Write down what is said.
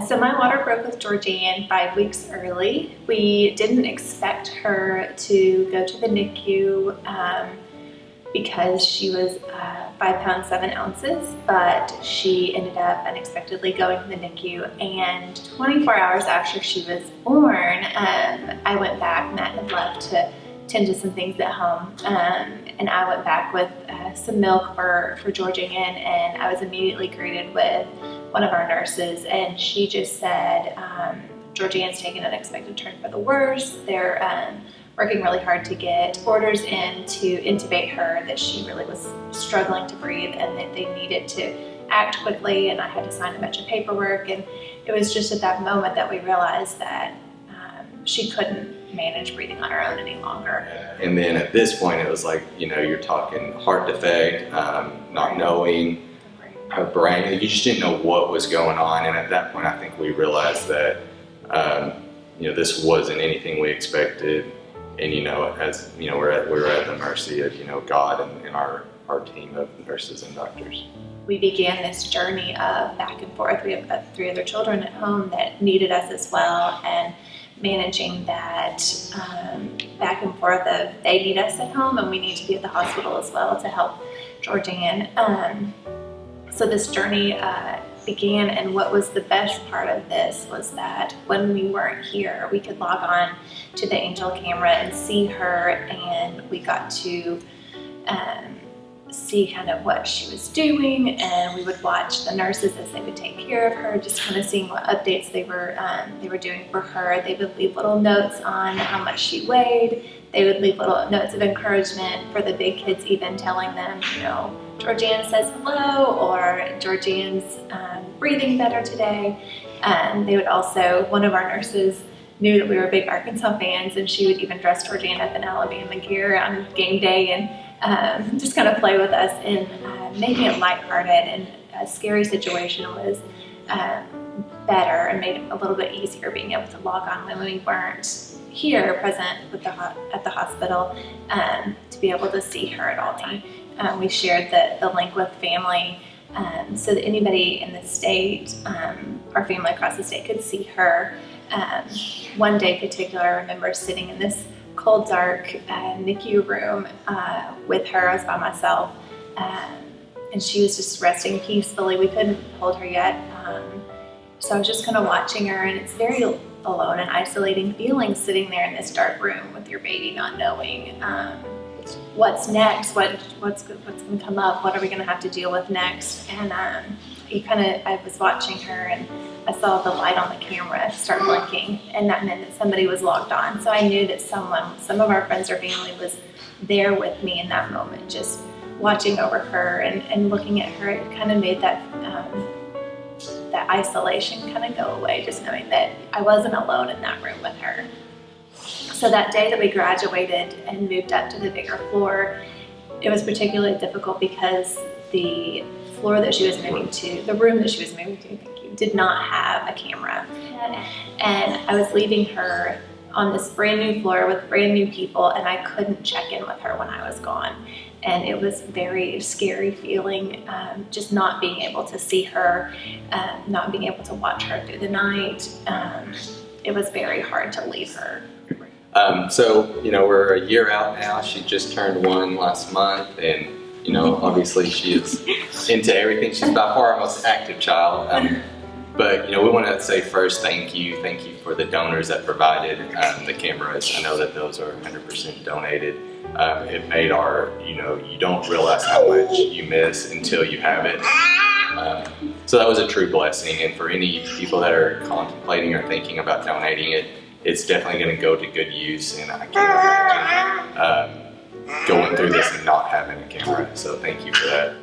So my water broke with Georgianne 5 weeks early. We didn't expect her to go to the NICU because she was 5 pounds 7 ounces, but she ended up unexpectedly going to the NICU, and 24 hours after she was born, I went back. Matt had left to tend to some things at home, and I went back with some milk for Georgianne, and I was immediately greeted with one of our nurses, and she just said, Georgianne's taken an unexpected turn for the worse. They're working really hard to get orders in to intubate her, that she really was struggling to breathe and that they needed to act quickly, and I had to sign a bunch of paperwork. And it was just at that moment that we realized that she couldn't manage breathing on her own any longer. And then at this point it was like, you're talking heart defect, not knowing her brain, you just didn't know what was going on. And at that point I think we realized that this wasn't anything we expected. And as we were at the mercy of God and our team of nurses and doctors. We began this journey of back and forth. We have 3 other children at home that needed us as well, and managing that back and forth of they need us at home and we need to be at the hospital as well to help Georgianne. So this journey began, and what was the best part of this was that when we weren't here, we could log on to the Angel camera and see her, and we got to see kind of what she was doing, and we would watch the nurses as they would take care of her, just kind of seeing what updates they were doing for her. They would leave little notes on how much she weighed. They would leave little notes of encouragement for the big kids, even telling them, Georgianne says hello, or Georgianne's breathing better today. They would also, one of our nurses knew that we were big Arkansas fans, and she would even dress Georgianne up in Alabama gear on game day and just kind of play with us and making it lighthearted. And a scary situation was better and made it a little bit easier being able to log on when we weren't here present with at the hospital, to be able to see her at all times. We shared the link with family so that anybody in the state, our family across the state, could see her. One day in particular, I remember sitting in this cold, dark NICU room with her. I was by myself, and she was just resting peacefully. We couldn't hold her yet, so I was just kind of watching her, and it's very alone and isolating feeling sitting there in this dark room with your baby, not knowing what's next, what's going to come up, what are we going to have to deal with next. And I was watching her, and I saw the light on the camera start blinking, and that meant that somebody was logged on. So I knew that some of our friends or family was there with me in that moment, just watching over her and looking at her. It kind of made that isolation kind of go away, just knowing that I wasn't alone in that room with her. So that day that we graduated and moved up to the bigger floor, it was particularly difficult because the floor that she was moving to, the room that she was moving to, did not have a camera. And I was leaving her on this brand new floor with brand new people, and I couldn't check in with her when I was gone. And it was very scary feeling, just not being able to see her, not being able to watch her through the night. It was very hard to leave her. So we're a year out now. She just turned 1 last month, and obviously she is into everything. She's by far our most active child. But we want to say first, thank you for the donors that provided the cameras. I know that those are 100% donated. It made you don't realize how much you miss until you have it. So that was a true blessing. And for any people that are contemplating or thinking about donating it, it's definitely going to go to good use. And I can't imagine going through this and not having a camera. So thank you for that.